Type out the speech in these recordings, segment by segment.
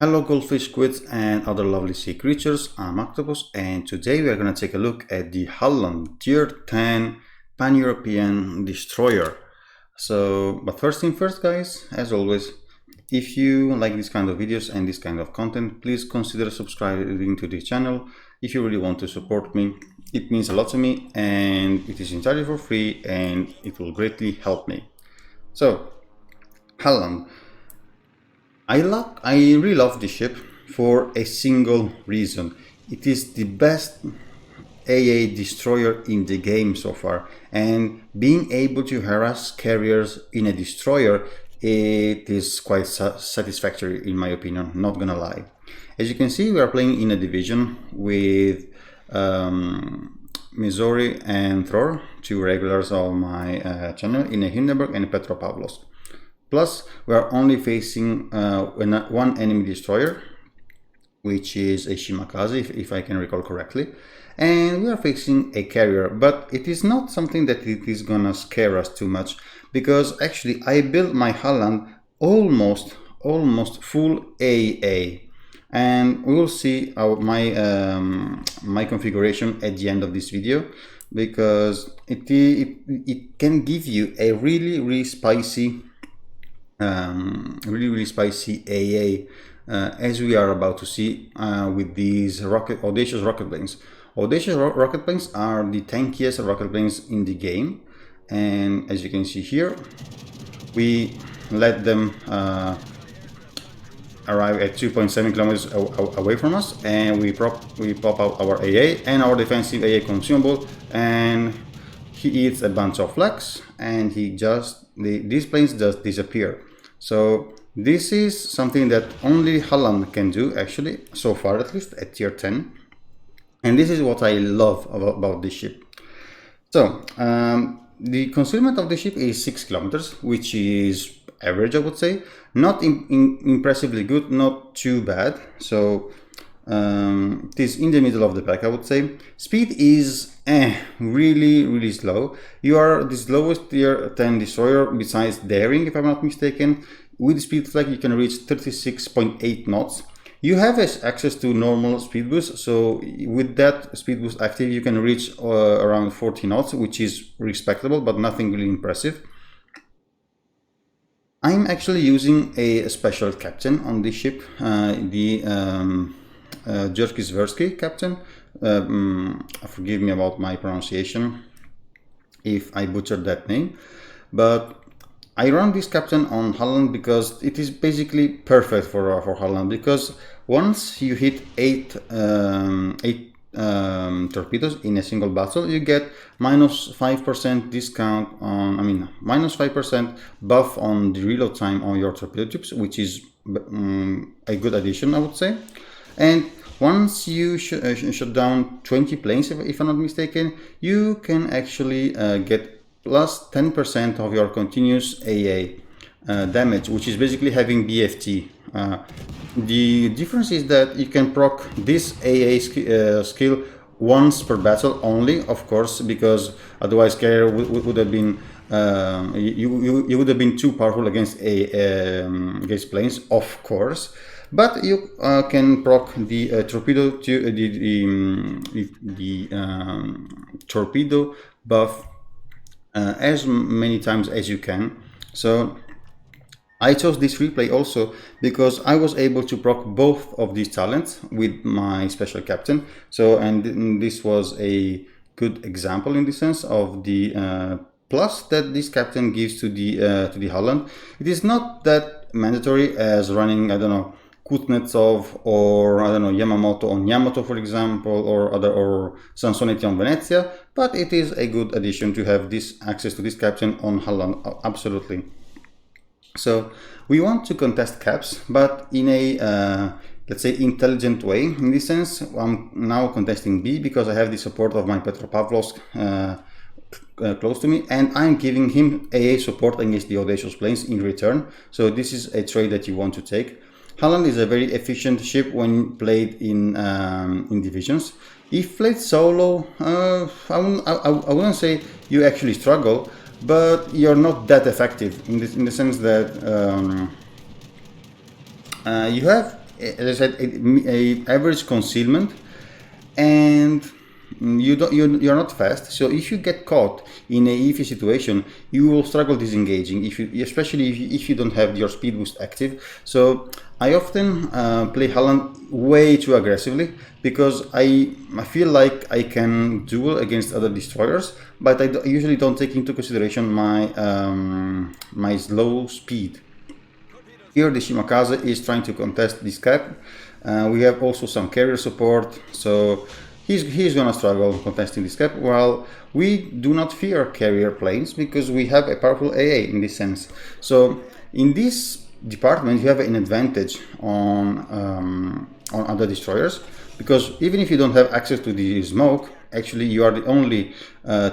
Hello goldfish, squids and other lovely sea creatures, I'm Octopus and today we are going to take a look at the Halland Tier 10 Pan-European Destroyer. But first thing first guys, as always, if you like this kind of videos and this kind of content, please consider subscribing to the channel if you really want to support me. It means a lot to me and it is entirely for free and it will greatly help me. So, Halland. I really love this ship for a single reason. It is the best AA destroyer in the game so far, and being able to harass carriers in a destroyer, it is quite satisfactory in my opinion, not gonna lie. As you can see, we are playing in a division with Missouri and Thor, two regulars on my channel, in a Hindenburg and a Petropavlovsk. Plus, we are only facing one enemy destroyer, which is a Shimakaze, if I can recall correctly. And we are facing a carrier, but it is not something that it is gonna scare us too much, because actually I built my Halland almost full AA. And we will see my configuration at the end of this video, because it can give you a really spicy spicy AA, as we are about to see with these audacious rocket planes. Audacious rocket planes are the tankiest rocket planes in the game, and as you can see here, we let them arrive at 2.7 kilometers away from us, and we pop out our AA and our defensive AA consumable, and he eats a bunch of flags, and these planes just disappear. So this is something that only Halland can do, actually, so far at least, at tier 10. And this is what I love about this ship. So the concealment of the ship is 6 kilometers, which is average, I would say. Not impressively good, not too bad. So it is in the middle of the pack, I would say. Speed is really slow. You are the slowest tier 10 destroyer besides Daring, if I'm not mistaken. With speed flag you can reach 36.8 knots. You have access to normal speed boost, so with that speed boost active you can reach around 40 knots, which is respectable but nothing really impressive. I'm actually using a special captain on this ship, the Jerkisversky captain. Forgive me about my pronunciation if I butchered that name, but I run this captain on Halland because it is basically perfect for Halland, because once you hit 8 torpedoes in a single battle, you get minus 5% discount on, minus 5% buff on the reload time on your torpedo tubes, which is a good addition, I would say. And once you shut down 20 planes, if I'm not mistaken, you can actually get plus 10% of your continuous AA damage, which is basically having BFT. The difference is that you can proc this AA skill once per battle only, of course, because otherwise carrier would have been you would have been too powerful against against planes, of course. But you can proc the torpedo to the torpedo buff as many times as you can. So I chose this replay also because I was able to proc both of these talents with my special captain. So, and this was a good example in the sense of the plus that this captain gives to the Halland. It is not that mandatory as running, I don't know, Kuznetsov or I don't know, Yamamoto on Yamato, for example, or Sansonetti on Venezia, but it is a good addition to have this access to this captain on Halland, absolutely. So we want to contest caps, but in a let's say intelligent way. In this sense, I'm now contesting B because I have the support of my Petropavlovsk close to me, and I'm giving him AA support against the audacious planes in return. So this is a trade that you want to take. Halland is a very efficient ship when played in divisions. If played solo, I wouldn't say you actually struggle, but you're not that effective in the sense that you have as I said, a average concealment, and you're not fast. So if you get caught in a iffy situation, you will struggle disengaging, especially if you don't have your speed boost active. So I often play Halland way too aggressively because I feel like I can duel against other destroyers, but I usually don't take into consideration my my slow speed. Here the Shimakaze is trying to contest this cap. We have also some carrier support, so he's gonna struggle contesting this cap, while we do not fear carrier planes because we have a powerful AA in this sense. So in this department you have an advantage on other destroyers, because even if you don't have access to the smoke, actually you are the only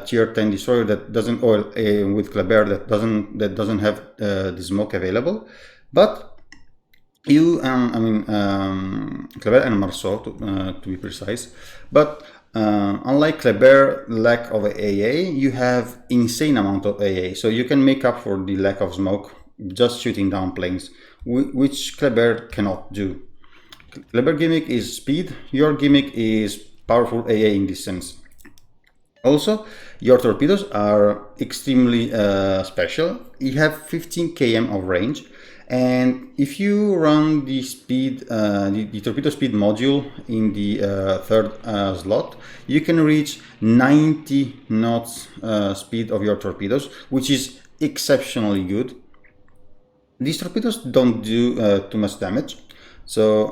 tier 10 destroyer that doesn't, or with Kleber that doesn't have the smoke available. But you, Kleber and Marceau to be precise. But unlike Kleber lack of AA, you have insane amount of AA, so you can make up for the lack of smoke just shooting down planes, which Kleber cannot do. Kleber gimmick is speed, your gimmick is powerful AA in this sense. Also, your torpedoes are extremely special. You have 15 km of range, and if you run the speed, the torpedo speed module in the third slot, you can reach 90 knots speed of your torpedoes, which is exceptionally good. These torpedoes don't do too much damage, so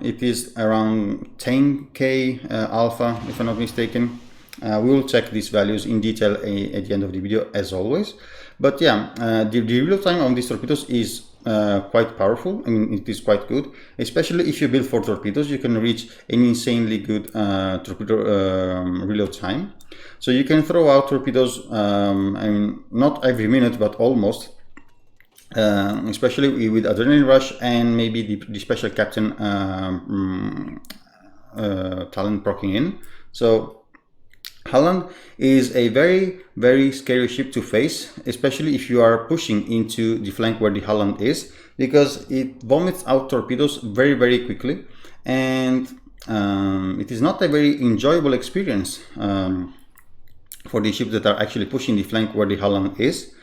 it is around 10k alpha, if I'm not mistaken. We will check these values in detail at the end of the video, as always. But yeah, the real time on these torpedoes is quite powerful. I mean, it is quite good, especially if you build 4 torpedoes. You can reach an insanely good torpedo reload time. So you can throw out torpedoes, I mean, not every minute, but almost. Especially with Adrenaline Rush and maybe the Special Captain talent proccing in. So Halland is a very, very scary ship to face, especially if you are pushing into the flank where the Halland is, because it vomits out torpedoes very, very quickly, and it is not a very enjoyable experience for the ships that are actually pushing the flank where the Halland is.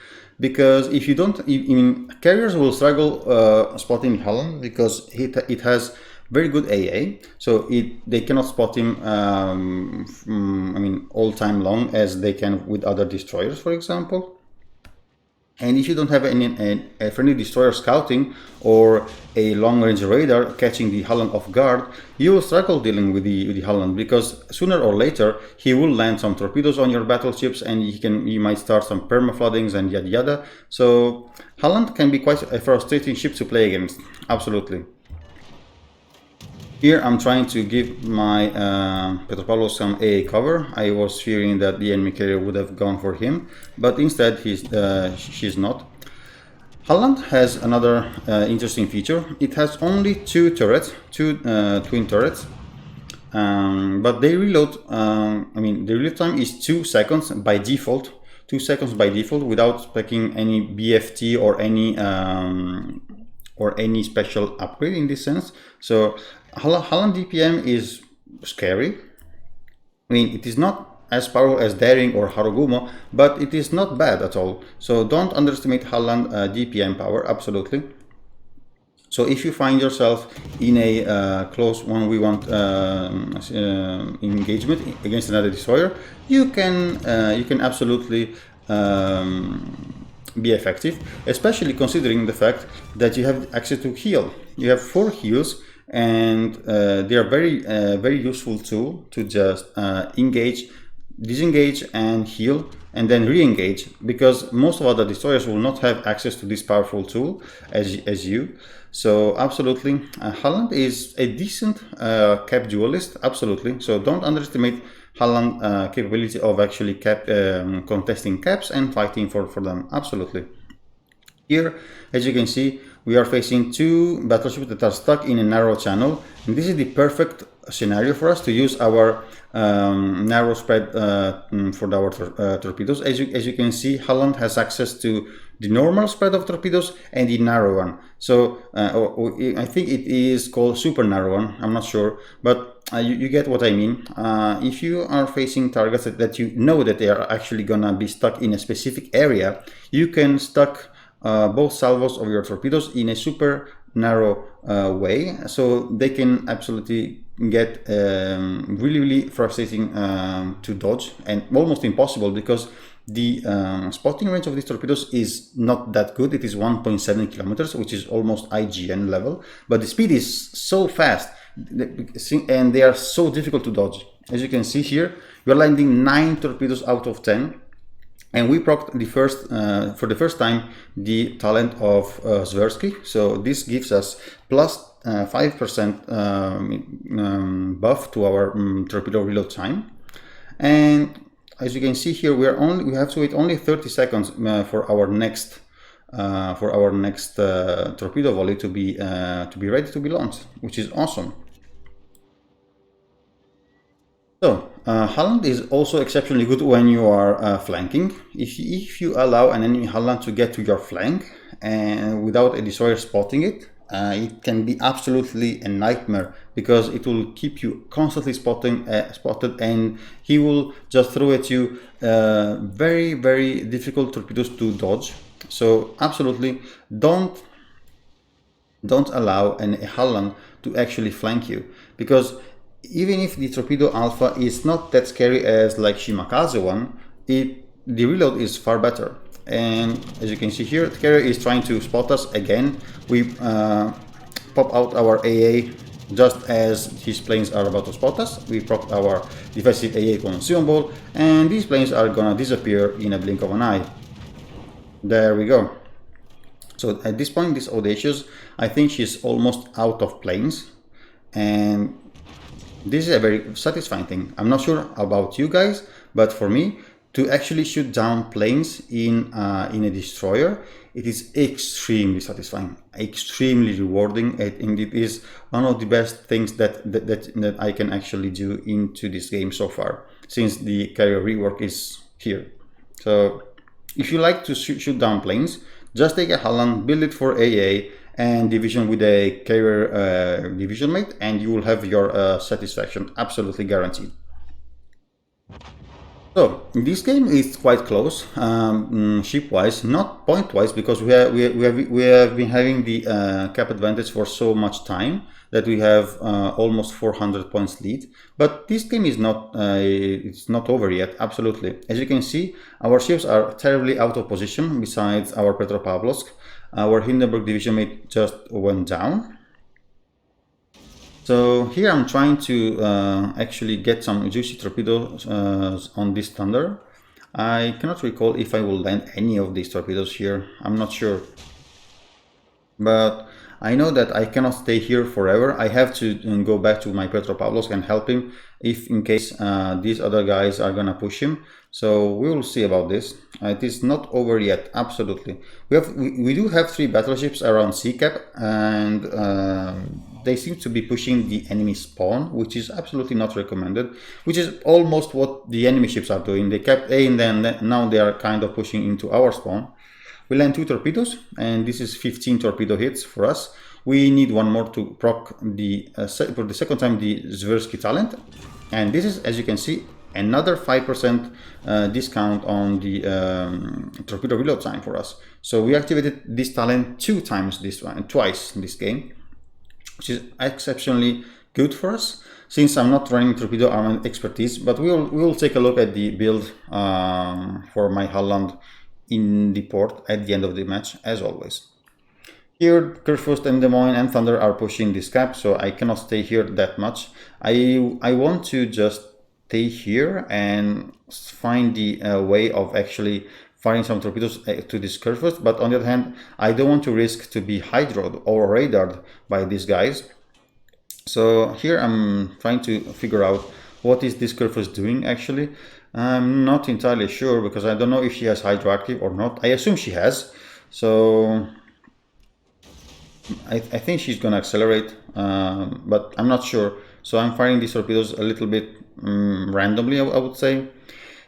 Because if you don't, I mean, carriers will struggle spotting Halland because it has very good AA, so they cannot spot him, I mean, all time long as they can with other destroyers, for example. And if you don't have a friendly destroyer scouting or a long-range radar catching the Halland off guard, you will struggle dealing with the Halland, because sooner or later he will land some torpedoes on your battleships, and you might start some perma-floodings and yada yada. So Halland can be quite a frustrating ship to play against, absolutely. Here I'm trying to give my Petropavlov some AA cover. I was fearing that the enemy carrier would have gone for him, but instead she's not. Halland has another interesting feature. It has only 2 turrets, 2 twin turrets, but they reload, I mean, the reload time is 2 seconds by default, 2 seconds by default, without specing any BFT or any special upgrade in this sense. So Halland DPM is scary. I mean, it is not as powerful as Daring or Harugumo, but it is not bad at all. So don't underestimate Halland DPM power, absolutely. So if you find yourself in a close 1v1 engagement against another destroyer, you can absolutely be effective, especially considering the fact that you have access to heal. You have 4 heals, and they are very useful tool to just engage, disengage, and heal, and then re-engage, because most of other destroyers will not have access to this powerful tool as you. So absolutely, Halland is a decent cap duelist, absolutely. So don't underestimate Halland capability of actually contesting caps and fighting for them, absolutely. Here, as you can see, we are facing 2 battleships that are stuck in a narrow channel, and this is the perfect scenario for us to use our narrow spread for our torpedoes. As you can see, Halland has access to the normal spread of torpedoes and the narrow one. So I think it is called super narrow one. I'm not sure, but you get what I mean. If you are facing targets that you know that they are actually gonna be stuck in a specific area, you can stuck both salvos of your torpedoes in a super narrow way, so they can absolutely get really frustrating to dodge and almost impossible, because the spotting range of these torpedoes is not that good. It is 1.7 kilometers, which is almost IGN level, but the speed is so fast and they are so difficult to dodge. As you can see here, we are landing 9 torpedoes out of 10. And we procced the first, for the first time, the talent of Zversky. So this gives us plus 5% buff to our torpedo reload time. And as you can see here, we have to wait only 30 seconds for our next torpedo volley to be ready to be launched, which is awesome. So, Halland is also exceptionally good when you are flanking. If you allow an enemy Halland to get to your flank and without a destroyer spotting it, it can be absolutely a nightmare, because it will keep you constantly spotted, and he will just throw at you very difficult torpedoes to dodge. So absolutely don't allow a Halland to actually flank you, because even if the torpedo alpha is not that scary as like Shimakaze one, the reload is far better. And as you can see here, the carrier is trying to spot us again. We pop out our AA just as his planes are about to spot us. We prop our defensive AA consumable, and these planes are gonna disappear in a blink of an eye. There we go. So at this point, this Audacious, I think she's almost out of planes, and this is a very satisfying thing. I'm not sure about you guys, but for me, to actually shoot down planes in a destroyer, it is extremely satisfying, extremely rewarding, and it is one of the best things that I can actually do into this game so far, since the carrier rework is here. So if you like to shoot down planes, just take a Halland, build it for AA, and division with a carrier division mate, and you will have your satisfaction absolutely guaranteed. So this game is quite close, ship-wise, not point-wise, because we have been having the cap advantage for so much time that we have almost 400 points lead. But this game is not it's not over yet. Absolutely, as you can see, our ships are terribly out of position. Besides our Petropavlovsk, our Hindenburg division mate just went down. So here I'm trying to actually get some juicy torpedoes on this Thunder. I cannot recall if I will land any of these torpedoes here. I'm not sure. But I know that I cannot stay here forever. I have to go back to my Petropavlovsk and help him if in case these other guys are gonna push him. So we will see about this. It is not over yet, absolutely. We do have 3 battleships around sea cap, and they seem to be pushing the enemy spawn, which is absolutely not recommended, which is almost what the enemy ships are doing. They kept A and then now they are kind of pushing into our spawn. We land 2 torpedoes, and this is 15 torpedo hits for us. We need one more to proc for the second time the Zversky talent, and this is, as you can see, another 5% discount on the torpedo reload time for us. So we activated this talent twice in this game, which is exceptionally good for us, since I'm not running torpedo armament expertise. But we will take a look at the build for my Halland in the port at the end of the match, as always. Here, Kurfürst and Des Moines and Thunder are pushing this cap, so I cannot stay here that much. I want to just stay here and find the way of actually firing some torpedoes to this Kurfürst, but on the other hand, I don't want to risk to be hydroed or radared by these guys. So here I'm trying to figure out what is this Kurfürst doing actually. I'm not entirely sure, because I don't know if she has hydroactive or not. I assume she has, so I think she's gonna accelerate, but I'm not sure. so I'm firing these torpedoes a little bit randomly, I would say.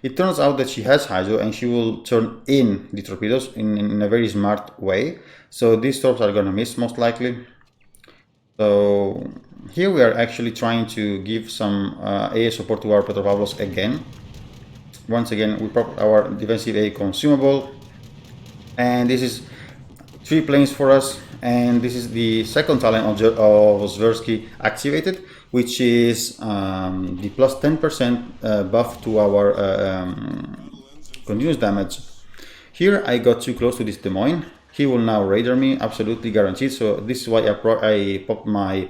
It turns out that she has hydro and she will turn in the torpedoes in a very smart way, so these torps are gonna miss most likely. So here we are actually trying to give some AA support to our Petropavlovsk again. Once again, we pop our defensive AA consumable, and this is 3 planes for us, and this is the second talent of Zversky activated, which is the plus 10% buff to our continuous damage. Here I got too close to this Des Moines. He will now radar me, absolutely guaranteed. So this is why I popped my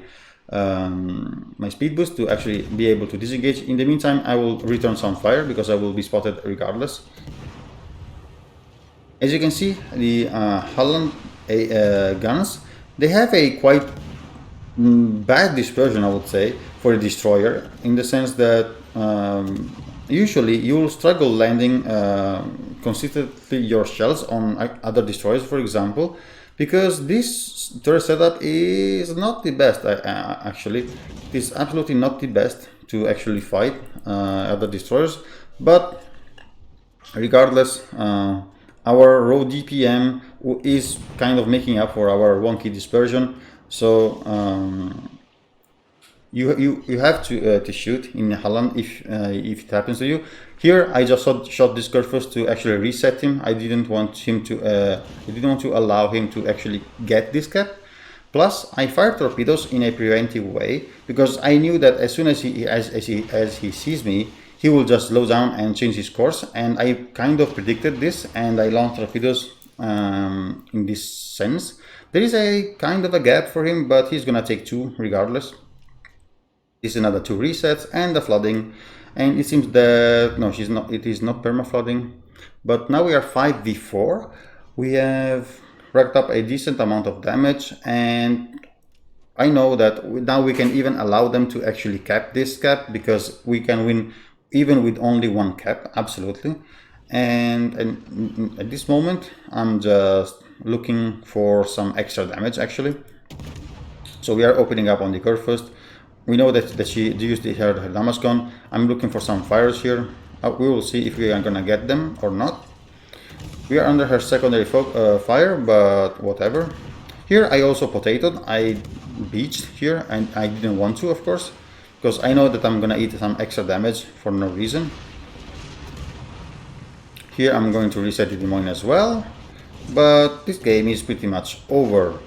my speed boost to actually be able to disengage. In the meantime, I will return some fire because I will be spotted regardless. As you can see, the Halland guns, they have a quite bad dispersion, I would say, for a destroyer, in the sense that usually you will struggle landing consistently your shells on other destroyers, for example, because this turret setup is not the best. Actually, it is absolutely not the best to actually fight other destroyers, but regardless, our raw DPM is kind of making up for our wonky dispersion. So you have to shoot in Halland if it happens to you. Here I just shot this Kurfürst to actually reset him. I didn't want him to allow him to actually get this cap. Plus I fired torpedoes in a preventive way because I knew that as soon as he sees me, he will just slow down and change his course, and I kind of predicted this, and I launched torpedoes in this sense. There is a kind of a gap for him, but he's gonna take 2 regardless. This is another 2 resets and the flooding, and it seems that no, it is not perma flooding. But now we are 5v4. We have racked up a decent amount of damage, and I know that now we can even allow them to actually cap this cap because we can win even with only 1 cap, absolutely. And at this moment, I'm just looking for some extra damage, actually. So we are opening up on the curve first. We know that she used her damage gun. I'm looking for some fires here. We will see if we are gonna get them or not. We are under her secondary fire, but whatever. Here I also potatoed. I beached here, and I didn't want to, of course, because I know that I'm gonna eat some extra damage for no reason. Here I'm going to reset the Des Moines as well, but this game is pretty much over.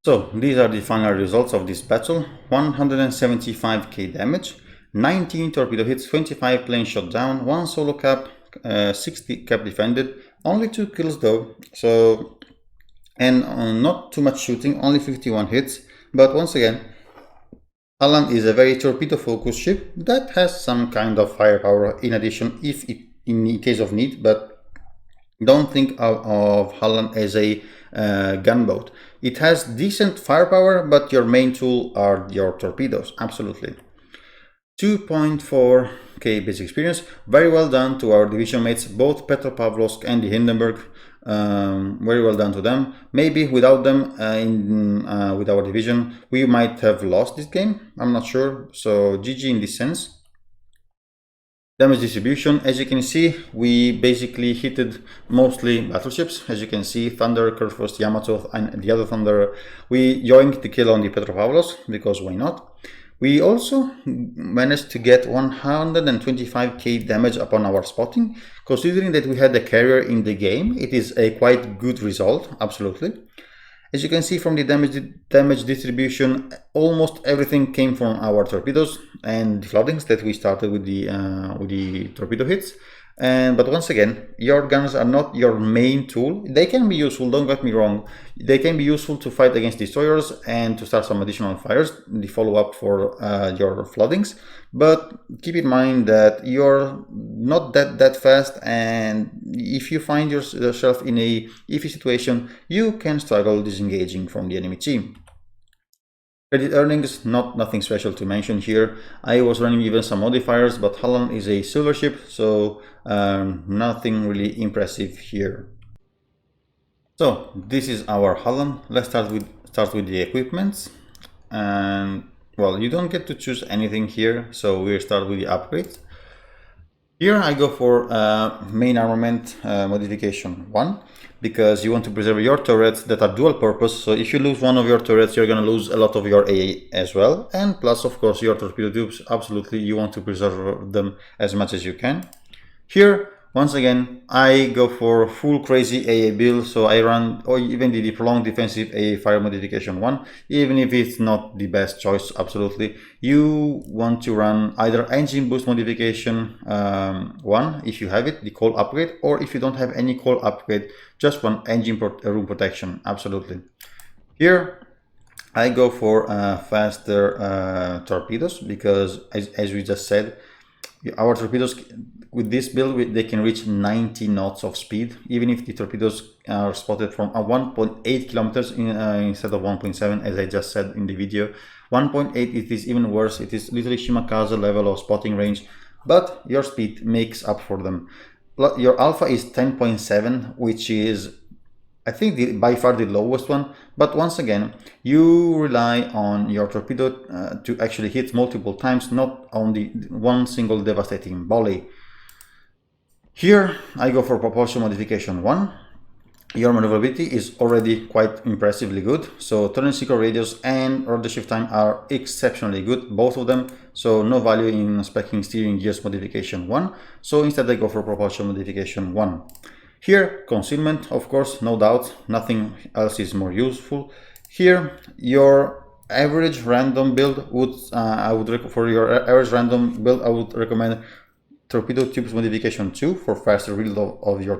So these are the final results of this battle. 175k damage, 19 torpedo hits, 25 plane shot down, 1 solo cap, 60 cap defended, only 2 kills though, so, and not too much shooting, only 51 hits. But once again, Halland is a very torpedo focused ship that has some kind of firepower in addition if it, in case of need, but don't think of Halland as a gunboat. It has decent firepower, but your main tool are your torpedoes, absolutely. 2.4k basic experience. Very well done to our division mates, both Petropavlovsk and the Hindenburg. Very well done to them. Maybe without them with our division, we might have lost this game. I'm not sure. So GG in this sense. Damage distribution, as you can see, we basically hitted mostly battleships. As you can see, Thunder, Kurfürst, Yamato, and the other Thunder. We yoinked the kill on the Petropavlovsk, because why not? We also managed to get 125k damage upon our spotting. Considering that we had a carrier in the game, it is a quite good result, absolutely. As you can see from the damage distribution, almost everything came from our torpedoes and the floodings that we started with the torpedo hits. But once again, your guns are not your main tool. They can be useful, don't get me wrong. They can be useful to fight against destroyers and to start some additional fires, the follow-up for your floodings. But keep in mind that you're not that fast, and if you find yourself in a iffy situation, you can struggle disengaging from the enemy team. Credit earnings, nothing special to mention here. I was running even some modifiers, but Halland is a silver ship, so nothing really impressive here. So this is our Halland. Let's start with the equipments. And well, you don't get to choose anything here, so we'll start with the upgrades. Here I go for main armament modification 1, because you want to preserve your turrets that are dual purpose. So if you lose one of your turrets, you're going to lose a lot of your AA as well. And plus, of course, your torpedo tubes, absolutely, you want to preserve them as much as you can. Here, once again, I go for full crazy AA build, so I run, or even the prolonged defensive AA fire modification 1, even if it's not the best choice, absolutely. You want to run either engine boost modification 1, if you have it, the coal upgrade, or if you don't have any coal upgrade, just one engine room protection, absolutely. Here, I go for faster torpedoes, because as we just said, our torpedoes with this build, they can reach 90 knots of speed, even if the torpedoes are spotted from 1.8 kilometers instead of 1.7, as I just said in the video. 1.8, it is even worse. It is literally Shimakaze level of spotting range, but your speed makes up for them. Your alpha is 10.7, which is, I think, by far the lowest one. But once again, you rely on your torpedo to actually hit multiple times, not on the one single devastating volley. Here I go for propulsion modification 1. Your maneuverability is already quite impressively good. So turn and secret radius and rudder shift time are exceptionally good, both of them. So no value in speccing steering gears modification 1. So instead I go for propulsion modification 1. Here, concealment, of course, no doubt, nothing else is more useful. Here, your average random build would, I would recommend torpedo tubes modification 2 for faster reload of your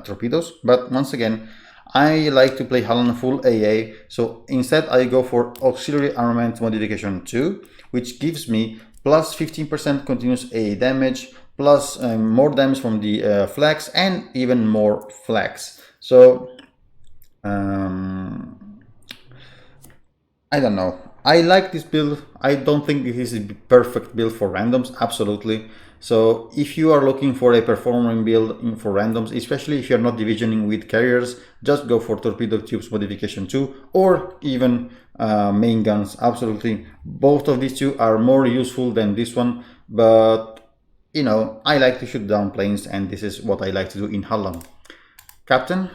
torpedoes. But once again, I like to play Halland full AA, so instead I go for auxiliary armament modification 2, which gives me plus 15% continuous AA damage, plus more damage from the flags, and even more flags. So I don't know. I like this build. I don't think it is a perfect build for randoms, absolutely. So if you are looking for a performing build for randoms, especially if you're not divisioning with carriers, just go for torpedo tubes modification 2, or even main guns, absolutely. Both of these two are more useful than this one, but you know, I like to shoot down planes, and this is what I like to do in Halland. Captain,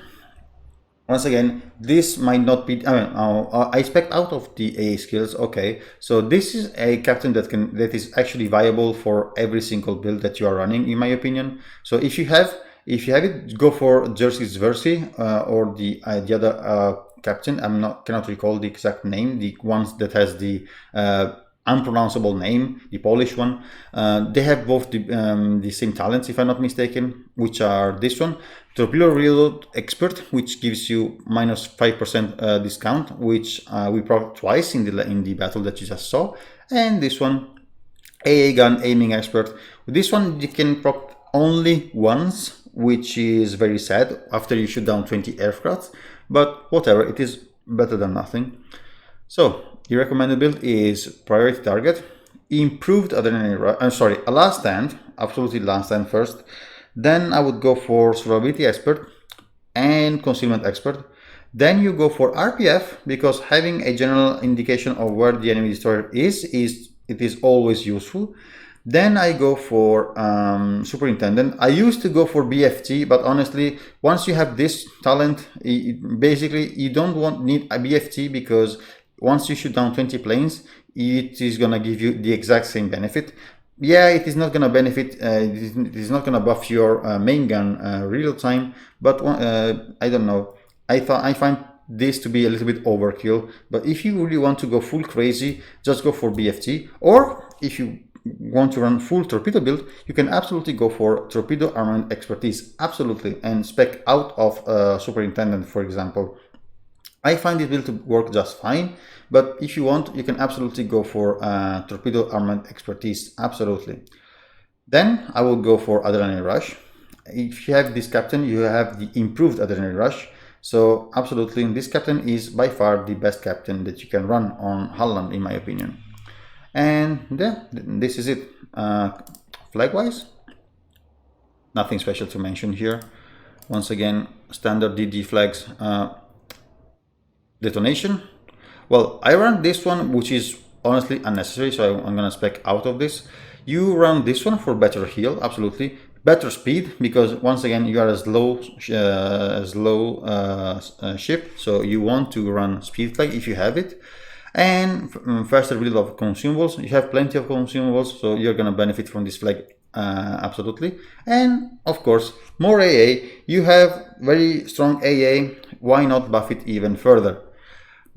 once again, this might not be, I expect out of the AA skills, okay. So this is a captain that is actually viable for every single build that you are running, in my opinion. So if you have it, go for Jersey's Versi or the other captain. Cannot recall the exact name, the ones that has the unpronounceable name, the Polish one. They have both the same talents, if I'm not mistaken, which are this one, Torpedo Reload Expert, which gives you minus 5% discount, which we proc twice in the battle that you just saw, and this one, AA Gun Aiming Expert. With this one, you can proc only once, which is very sad after you shoot down 20 aircraft, but whatever, it is better than nothing. So the recommended build is Priority Target, Improved Adrenaline Rush, a Last Stand, absolutely Last Stand first. Then I would go for Survivability Expert and Concealment Expert. Then you go for RPF, because having a general indication of where the enemy destroyer is always useful. Then I go for Superintendent. I used to go for BFT, but honestly, once you have this talent, basically you don't need a BFT, because once you shoot down 20 planes, it is gonna give you the exact same benefit. Yeah, it is not gonna benefit, it is not gonna buff your main gun reload time, but I don't know. I find this to be a little bit overkill, but if you really want to go full crazy, just go for BFT, or if you want to run full torpedo build, you can absolutely go for Torpedo Armament Expertise, absolutely, and spec out of Superintendent, for example. I find it build to work just fine, but if you want, you can absolutely go for Torpedo Armament Expertise, absolutely. Then I will go for Adrenaline Rush. If you have this captain, you have the Improved Adrenaline Rush. So absolutely, this captain is by far the best captain that you can run on Halland, in my opinion. And yeah, this is it. Flag wise, nothing special to mention here. Once again, standard DD flags. Detonation. Well, I run this one, which is honestly unnecessary, so I'm gonna spec out of this. You run this one for better heal, absolutely. Better speed, because once again you are a slow ship, so you want to run speed flag if you have it. And faster reload of consumables. You have plenty of consumables, so you're gonna benefit from this flag absolutely. And of course, more AA. You have very strong AA. Why not buff it even further?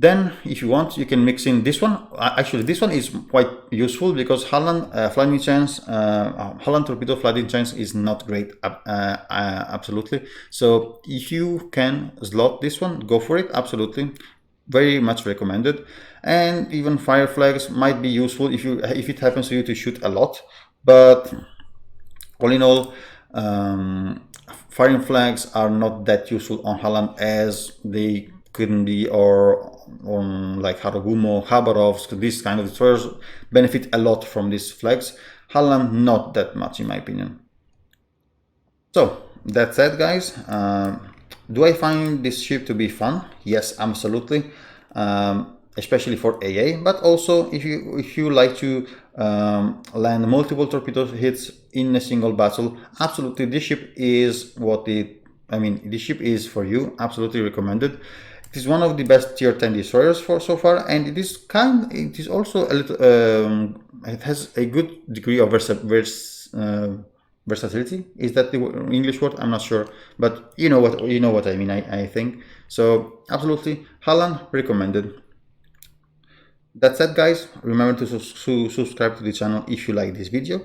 Then, if you want, you can mix in this one. Actually, this one is quite useful because Halland flooding chance, Halland torpedo flooding chance is not great, absolutely. So if you can slot this one, go for it, absolutely. Very much recommended. And even fire flags might be useful if it happens to you to shoot a lot. But all in all, firing flags are not that useful on Halland as they couldn't be, or on like Harogumo, Khabarovsk, this kind of destroyers benefit a lot from these flags. Halland, not that much in my opinion. So that said, guys, do I find this ship to be fun? Yes, absolutely. Especially for AA, but also if you like to land multiple torpedo hits in a single battle, absolutely this ship is this ship is for you. Absolutely recommended. It is one of the best tier 10 destroyers for so far, and it is also a little it has a good degree of versatility. Is that the English word? I'm not sure, but you know what I mean. I think so. Absolutely, Halland recommended. That said, guys, remember to subscribe to the channel if you like this video,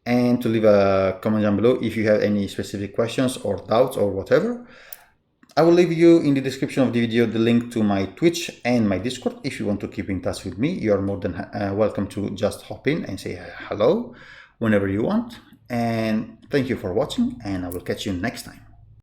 and to leave a comment down below if you have any specific questions or doubts or whatever. I will leave you in the description of the video the link to my Twitch and my Discord. If you want to keep in touch with me, you are more than welcome to just hop in and say hello whenever you want. And thank you for watching, and I will catch you next time.